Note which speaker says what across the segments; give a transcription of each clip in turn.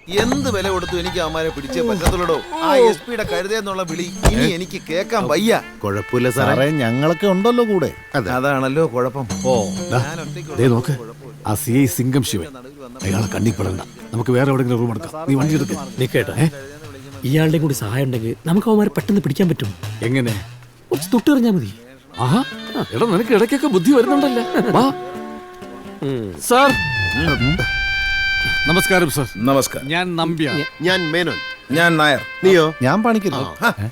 Speaker 1: എന്ത് വില കൊടുത്തു എനിക്ക് അവന്മാരെ പിടിച്ചേ പറ്റത്തുള്ളൂ. ആ SP യുടെ കരുതേന്നുള്ള വിളി ഇനി എനിക്ക് കേൾക്കാൻ വയ്യ.
Speaker 2: കുഴപ്പമില്ല സാറേ, ഞങ്ങളൊക്കെ ഉണ്ടല്ലോ കൂടെ.
Speaker 1: അതാണല്ലോ കുഴപ്പം.
Speaker 3: നോക്ക്, ആ CI സിംഗം ശിവൻ, അയാളെ കണ്ണിപ്പെടണ്ട. നമുക്ക് വേറെ എവിടെയെങ്കിലും റൂം എടുക്കാം. നീ വണ്ടി എടുക്ക.
Speaker 4: നിക്കേട്ടാ, ഇയാളുടെ കൂടി സഹായം ഉണ്ടെങ്കിൽ നമുക്ക് അവന്മാരെ പെട്ടെന്ന് പിടിക്കാൻ പറ്റും.
Speaker 3: എങ്ങനെ?
Speaker 4: കുറച്ച് തൊട്ടെറിഞ്ഞാൽ മതി.
Speaker 3: ആഹാ, എടാ നിനക്ക് ഇടയ്ക്കൊക്കെ ബുദ്ധി വരുന്നുണ്ടല്ലേ. വാ സാർ. നമസ്കാരം സാർ.
Speaker 1: നമസ്കാരം.
Speaker 3: ഞാൻ നമ്പ്യാർ.
Speaker 2: ഞാൻ മേനോൻ.
Speaker 1: ഞാൻ നായർ.
Speaker 2: നീയോ?
Speaker 1: ഞാൻ പണിക്കരുത്.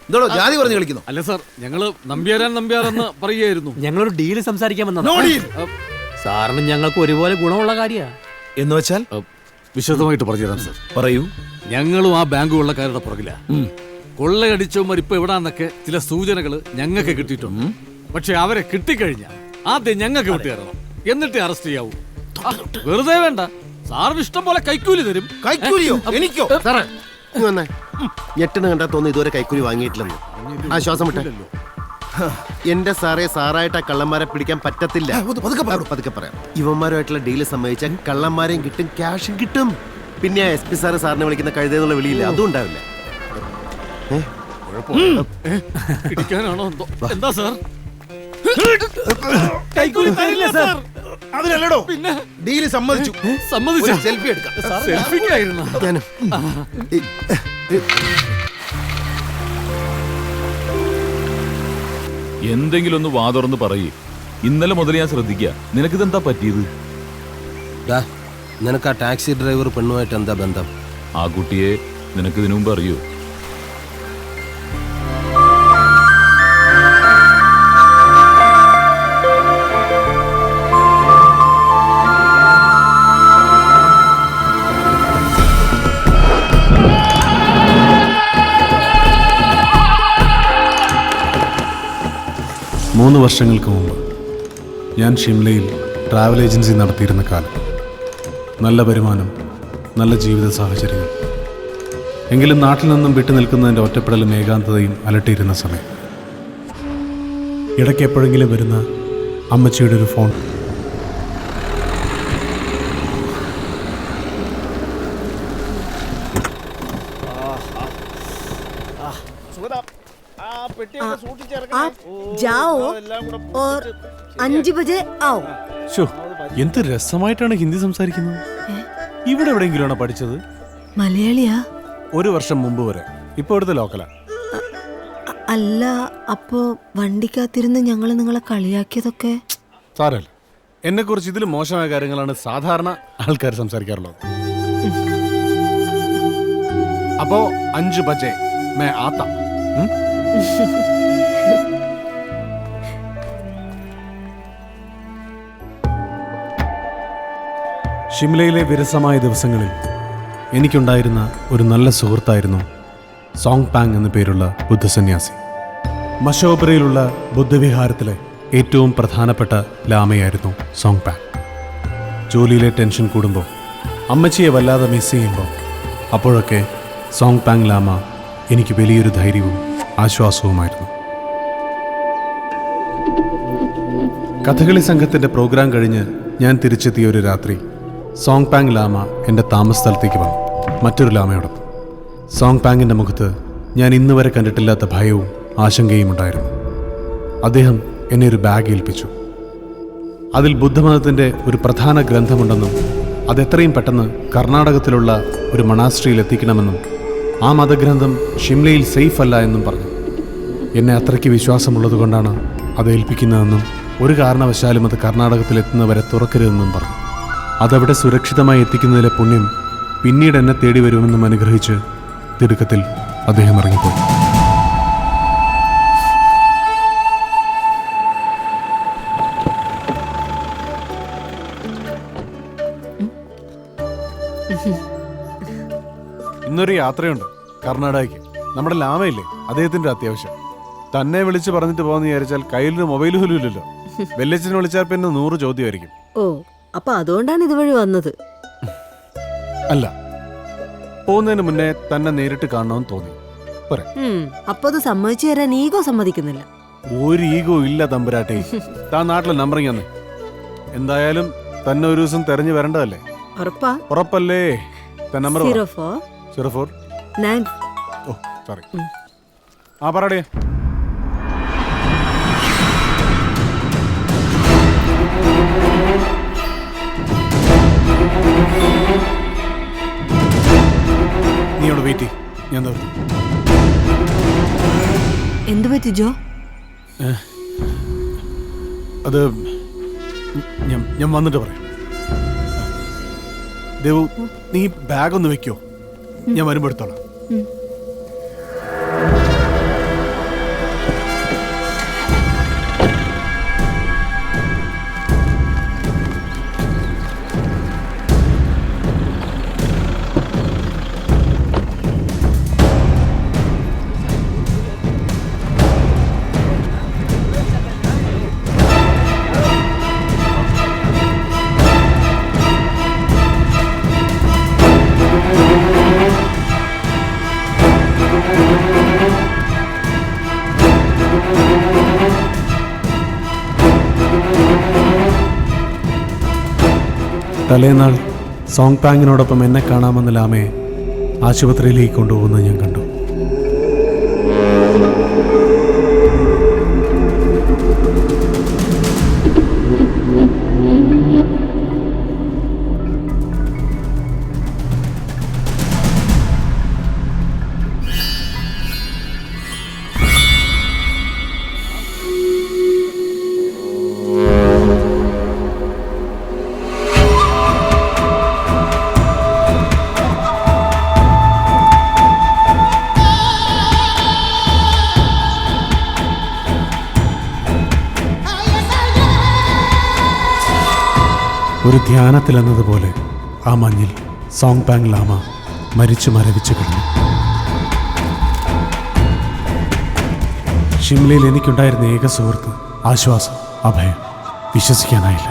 Speaker 1: എന്തോ ജാതി പറഞ്ഞു കളിക്കുന്നു.
Speaker 3: അല്ല സാർ, ഞങ്ങള് നമ്പ്യാരെന്ന് പറയുകയായിരുന്നു.
Speaker 4: ഞങ്ങളൊരു ഡീല് സംസാരിക്കാൻ വന്നതാണ്. സാറിന് ഞങ്ങൾക്ക് ഒരുപോലെ ഗുണമുള്ള കാര്യ.
Speaker 1: എന്ന് വെച്ചാൽ
Speaker 3: വിശദമായിട്ട് പറഞ്ഞുതരാം സാർ.
Speaker 1: പറയൂ.
Speaker 3: ഞങ്ങളും ആ ബാങ്ക് കൊള്ളക്കാരുടെ പുറകില. കൊള്ളയടിച്ചവന്മാർ ഇപ്പൊ എവിടാന്നൊക്കെ ചില സൂചനകൾ ഞങ്ങൾക്ക് കിട്ടിയിട്ടുണ്ട്. പക്ഷെ അവരെ കിട്ടിക്കഴിഞ്ഞാൽ ആദ്യം ഞങ്ങൾക്ക് വിട്ടുതരണം, എന്നിട്ട് അറസ്റ്റ് ചെയ്യാവൂ. വെറുതെ വേണ്ട, സാറിന് ഇഷ്ടം പോലെ കൈക്കൂലി തരും.
Speaker 1: കൈക്കൂലിയോ? എനിക്കോ?
Speaker 2: സാറേ വന്നേ. ഞെട്ടിന് കണ്ടാ തോന്നുന്നു ഇതുവരെ കൈക്കൂലി വാങ്ങിയിട്ടില്ലെന്ന്. ആ ശ്വാസം വിട്ടേ. എന്റെ സാറേ, സാറായിട്ട് ആ കള്ളന്മാരെ പിടിക്കാൻ പറ്റത്തില്ല. പതുക്കെ പറയാം. ഇവന്മാരുമായിട്ടുള്ള ഡീല് സമ്മതിച്ചാൽ കള്ളന്മാരെയും കിട്ടും, ക്യാഷും കിട്ടും. പിന്നെ SP സാറ് സാറിനെ വിളിക്കുന്ന കഴുതെന്നുള്ള വിളിയില്ല, അതും ഉണ്ടാവില്ല.
Speaker 3: ഇടിക്കാനാണോ എന്തോ? എന്താ സാർ?
Speaker 4: കൈക്കൂലി തരില്ല സാർ.
Speaker 1: അതിനല്ലടോ പിന്നെ ഡീല് സമ്മതിച്ചു.
Speaker 3: സമ്മതിച്ചു.
Speaker 1: സെൽഫി എടുക്കാം.
Speaker 3: സെൽഫിക്കായിരുന്നു.
Speaker 2: ഞാനും
Speaker 5: എന്തെങ്കിലും ഒന്ന് വാതുറന്ന് പറയേ. ഇന്നലെ മുതൽ ഞാൻ ശ്രദ്ധിക്കുക. നിനക്കിതെന്താ പറ്റിയത്?
Speaker 6: നിനക്ക് ആ ടാക്സി ഡ്രൈവർ പെണ്ണുമായിട്ട് എന്താ ബന്ധം?
Speaker 5: ആ കുട്ടിയെ നിനക്ക് ഇതിനു മുമ്പ് അറിയോ?
Speaker 7: മൂന്ന് വർഷങ്ങൾക്ക് മുമ്പ് ഞാൻ ഷിംലയിൽ ട്രാവൽ ഏജൻസി നടത്തിയിരുന്ന കാലം. നല്ല വരുമാനം, നല്ല ജീവിത സാഹചര്യങ്ങൾ. എങ്കിലും നാട്ടിൽ നിന്നും വിട്ടു നിൽക്കുന്നതിൻ്റെ ഒറ്റപ്പെടലും ഏകാന്തതയും അലട്ടിയിരുന്ന സമയം. ഇടയ്ക്ക് എപ്പോഴെങ്കിലും വരുന്ന അമ്മച്ചിയുടെ ഒരു ഫോൺ.
Speaker 8: आप जाओ और 5 बजे आओ.
Speaker 7: എന്ത് രസമായിട്ടാണ് ഹിന്ദി സംസാരിക്കുന്നത്. ഇവിടെ എവിടെയെങ്കിലുമാണോ പഠിച്ചത്?
Speaker 8: മലയാളിയാ?
Speaker 7: 1 വർഷം മുമ്പ് വരെ. ഇപ്പൊ ഇവിടുത്തെ ലോക്കലാ?
Speaker 8: അല്ല, അപ്പോ വണ്ടിക്കകത്തിരുന്ന് ഞങ്ങൾ നിങ്ങളെ കളിയാക്കിയതൊക്കെ
Speaker 7: സാരല്ല. എന്നെ കുറിച്ച് ഇതിൽ മോശമായ കാര്യങ്ങളാണ് സാധാരണ ആൾക്കാർ സംസാരിക്കാറുള്ളത്. അപ്പോ 5 ബജെ മേ ആത്ത. ഷിംലയിലെ വിരസമായ ദിവസങ്ങളിൽ എനിക്കുണ്ടായിരുന്ന ഒരു നല്ല സുഹൃത്തായിരുന്നു സോങ് പാങ് എന്നു പേരുള്ള ബുദ്ധസന്യാസി. മഷോബറയിലുള്ള ബുദ്ധവിഹാരത്തിലെ ഏറ്റവും പ്രധാനപ്പെട്ട ലാമയായിരുന്നു സോങ് പാങ്. ജോലിയിലെ ടെൻഷൻ കൂടുമ്പോൾ, അമ്മച്ചിയെ വല്ലാതെ മിസ് ചെയ്യുമ്പോൾ, അപ്പോഴൊക്കെ സോങ് പാങ് ലാമ എനിക്ക് വലിയൊരു ധൈര്യവും ആശ്വാസവുമായിരുന്നു. കഥകളി സംഘത്തിൻ്റെ പ്രോഗ്രാം കഴിഞ്ഞ് ഞാൻ തിരിച്ചെത്തിയ ഒരു രാത്രി സോങ് പാങ് ലാമ എൻ്റെ താമസ സ്ഥലത്തേക്ക് വന്നു, മറ്റൊരു ലാമയോടൊപ്പം. സോങ് പാങ്ങിൻ്റെ മുഖത്ത് ഞാൻ ഇന്ന് വരെ കണ്ടിട്ടില്ലാത്ത ഭയവും ആശങ്കയും ഉണ്ടായിരുന്നു. അദ്ദേഹം എന്നെ ഒരു ബാഗ് ഏൽപ്പിച്ചു. അതിൽ ബുദ്ധമതത്തിൻ്റെ ഒരു പ്രധാന ഗ്രന്ഥമുണ്ടെന്നും അതെത്രയും പെട്ടെന്ന് കർണാടകത്തിലുള്ള ഒരു മണാസ്ട്രിയിൽ എത്തിക്കണമെന്നും ആ മതഗ്രന്ഥം ഷിംലയിൽ സേഫ് അല്ല എന്നും പറഞ്ഞു. എന്നെ അത്രയ്ക്ക് വിശ്വാസമുള്ളതുകൊണ്ടാണ് അത് ഏൽപ്പിക്കുന്നതെന്നും ഒരു കാരണവശാലും അത് കർണാടകത്തിലെത്തുന്നവരെ തുറക്കരുതെന്നും പറഞ്ഞു. അതവിടെ സുരക്ഷിതമായി എത്തിക്കുന്നതിലെ പുണ്യം പിന്നീട് എന്നെ തേടി വരുമെന്നും അനുഗ്രഹിച്ച് തിടുക്കത്തിൽ അദ്ദേഹം ഇറങ്ങിപ്പോയി. ഇന്നൊരു യാത്രയുണ്ട് കർണാടകയ്ക്ക്. നമ്മുടെ ലാമയില്ലേ, അദ്ദേഹത്തിൻ്റെ അത്യാവശ്യം. തന്നെ വിളിച്ച് പറഞ്ഞിട്ട് പോകുന്ന വിചാരിച്ചാൽ കയ്യിലൊരു മൊബൈൽ പോലും ഇല്ലല്ലോ. വെല്ലച്ചനെ വിളിച്ചാൽ പിന്നെ 100 ചോദ്യമായിരിക്കും.
Speaker 8: ഓ, അപ്പൊ അതുകൊണ്ടാണ് ഇതുവഴി വന്നത്?
Speaker 7: അല്ല, പോകുന്നതിന് മുന്നേ തന്നെ നേരിട്ട് കാണണമെന്ന് തോന്നി.
Speaker 8: അപ്പൊ അത് സമ്മതിച്ചു തരാൻ ഈഗോ സമ്മതിക്കുന്നില്ല.
Speaker 7: ഒരു ഈഗോ ഇല്ല തമ്പുരാട്ടെ. താൻ നാട്ടിലെ നമ്പറിങ് തന്നെ. എന്തായാലും തന്നെ ഒരു ദിവസം തെരഞ്ഞു വരേണ്ടതല്ലേ?
Speaker 8: ഉറപ്പാ?
Speaker 7: ഉറപ്പല്ലേ? നമ്പർ
Speaker 8: 04
Speaker 7: 04
Speaker 8: 9
Speaker 7: ഓ സോറി ആ പറയടേ. നീ അവിടെ വെയിറ്റ് ചെയ്യ്, ഞാൻ ദാ വരുന്നു.
Speaker 8: എന്തു പറ്റി ജോ?
Speaker 7: അത് ഞാൻ വന്നിട്ട് പറയാം. ദേവു, നീ ബാഗ് ഒന്ന് വെക്കോ, ഞാൻ വരുമ്പോ എടുത്തോളാം. തലേന്നാൾ സോങ് പാങ്ങിനോടൊപ്പം എന്നെ കാണാമെന്ന് ലാമയെ ആശുപത്രിയിലേക്ക് കൊണ്ടുപോകുന്നത് ഞാൻ കണ്ടു. ഒരു ധ്യാനത്തിലെന്നതുപോലെ ആ മഞ്ഞിൽ സോങ് പാങ് ലാമ മരിച്ചു മരവിച്ചു കിടന്നു. ഷിംലയിൽ എനിക്കുണ്ടായിരുന്ന ഏക സുഹൃത്ത്, ആശ്വാസം, അഭയം, വിശ്വസിക്കാനായില്ല.